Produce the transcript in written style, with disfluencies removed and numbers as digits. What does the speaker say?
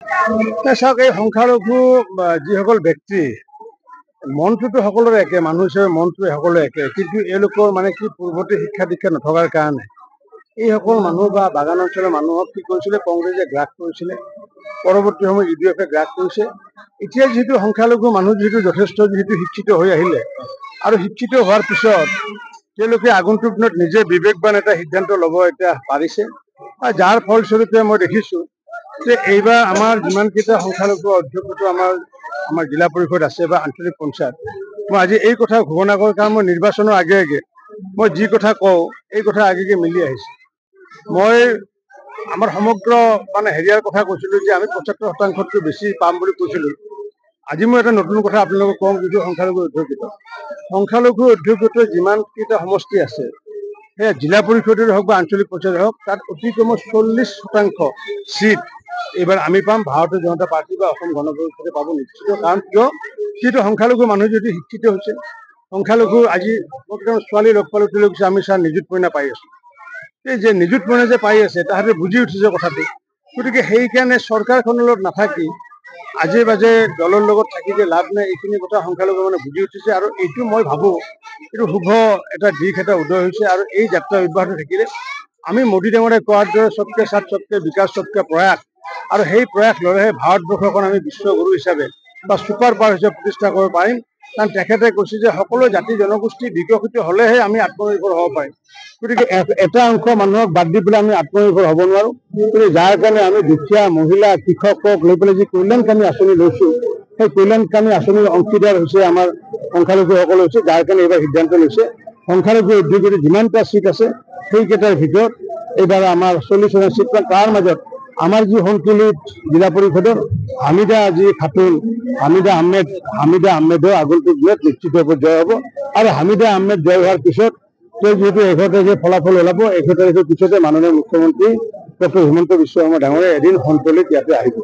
চাওক, এই সংখ্যালঘু যিসকল ব্যক্তি মনটোতো সকলোৰে একে, মানুহ হিচাপে মনটো সকলোৰে একে, কিন্তু এওঁলোকৰ মানে কি পূৰ্বতে শিক্ষা দীক্ষা নথকাৰ কাৰণে এইসকল মানুহ বা বাগান অঞ্চলৰ মানুহক কি কৰিছিলে, কংগ্ৰেছে গ্ৰাস কৰিছিলে, পৰৱৰ্তী সময়ত UDF গ্ৰাস কৰিছে। এতিয়া যিহেতু সংখ্যালঘু মানুহ যিহেতু যথেষ্ট শিক্ষিত হৈ আহিলে আৰু শিক্ষিত হোৱাৰ পিছত তেওঁলোকে আগন্তুক দিনত নিজে বিবেকবান এটা সিদ্ধান্ত ল'ব এতিয়া পাৰিছে। যাৰ ফলস্বৰূপে মই দেখিছো যে এইবাৰ আমাৰ যিমানকেইটা সংখ্যালঘু অধ্যক্ষটো আমাৰ জিলা পৰিষদ আছে বা আঞ্চলিক পঞ্চায়ত, মই আজি এই কথা ঘোষণা কৰোঁ, কাৰণ মই নিৰ্বাচনৰ আগে আগে মই যি কথা কওঁ এই কথা আগে মিলি আহিছে। মই আমাৰ সমগ্ৰ মানে হেৰিয়াৰ কথা কৈছিলো যে আমি ৭৫%তকৈ বেছি পাম বুলি কৈছিলো। আজি মই এটা নতুন কথা আপোনালোকক কওঁ, যিটো সংখ্যালঘু অধ্যক্ষিত যিমানকেইটা সমষ্টি আছে, সেয়া জিলা পৰিষদৰে হওক বা আঞ্চলিক পঞ্চায়ত হওক, তাত অতি কমেও 40% চিট এইবাৰ আমি পাম, ভাৰতীয় জনতা পাৰ্টি বা অসম গণ পৰিষদে পাব নিশ্চিত। কাৰণ কিয়, সেইটো সংখ্যালঘু মানুহ যদি শিক্ষিত হৈছে, সংখ্যালঘু আজি ছোৱালী লগ পালো, তেওঁলোকে আমি ছাৰ নিযুত মইনা পাই আছো, এই যে নিযুত মইনা যে পাই আছে তাহাঁতে বুজি উঠিছে কথাটো। গতিকে সেইকাৰণে চৰকাৰখনৰ লগত নাথাকি আজে বাজে দলৰ লগত থাকি যে লাভ নাই, এইখিনি কথা সংখ্যালঘু মানে বুজি উঠিছে। আৰু এইটো মই ভাবো এইটো শুভ এটা দিশ এটা উদয় হৈছে। আৰু এই যাত্ৰা অব্যাহত থাকিলে আমি মোদী ডাঙৰে কোৱাৰ দৰে সবকে সাথ সবকে বিকাশ সবকে প্ৰয়াস, আৰু সেই প্ৰয়াস ল'লেহে ভাৰতবৰ্ষখন আমি বিশ্বগুৰু হিচাপে বা ছুপাৰ পাৱাৰ হিচাপে প্ৰতিষ্ঠা কৰিব পাৰিম। কাৰণ তেখেতে কৈছে যে সকলো জাতি জনগোষ্ঠী বিকশিত হলেহে আমি আত্মনিৰ্ভৰ হ'ব পাৰিম। গতিকে এটা অংশ মানুহক বাদ দি পেলাই আমি আত্মনিৰ্ভৰ হ'ব নোৱাৰো। গতিকে যাৰ কাৰণে আমি দুখীয়া, মহিলা, কৃষকক লৈ পেলাই যি কল্যাণকামী আঁচনি লৈছো, সেই কল্যাণকামী আঁচনিৰ অংশীদাৰ হৈছে আমাৰ সংখ্যালঘুসকল হৈছে, যাৰ কাৰণে এইবাৰ সিদ্ধান্ত লৈছে সংখ্যালঘু অধ্যক্ষিত যিমানটা চিট আছে সেইকেইটাৰ ভিতৰত এইবাৰ আমাৰ 40টা চিট পাম। তাৰ মাজত আমাৰ যি সংকলিত জিলা পৰিষদৰ হামিদা যি খাতুন, হামিদা আহমেদৰ আগন্তুক দিনত নিশ্চিতভাৱে জয় হ'ব। আৰু হামিদা আহমেদ জয় হোৱাৰ পিছত তেওঁ যিহেতু 11 তাৰিখে ফলাফল ওলাব, 11 তাৰিখৰ পিছতে মাননীয় মুখ্যমন্ত্ৰী ডক্টৰ হিমন্ত বিশ্ব শৰ্মা ডাঙৰীয়া এদিন সংকলিত ইয়াতে আহিব।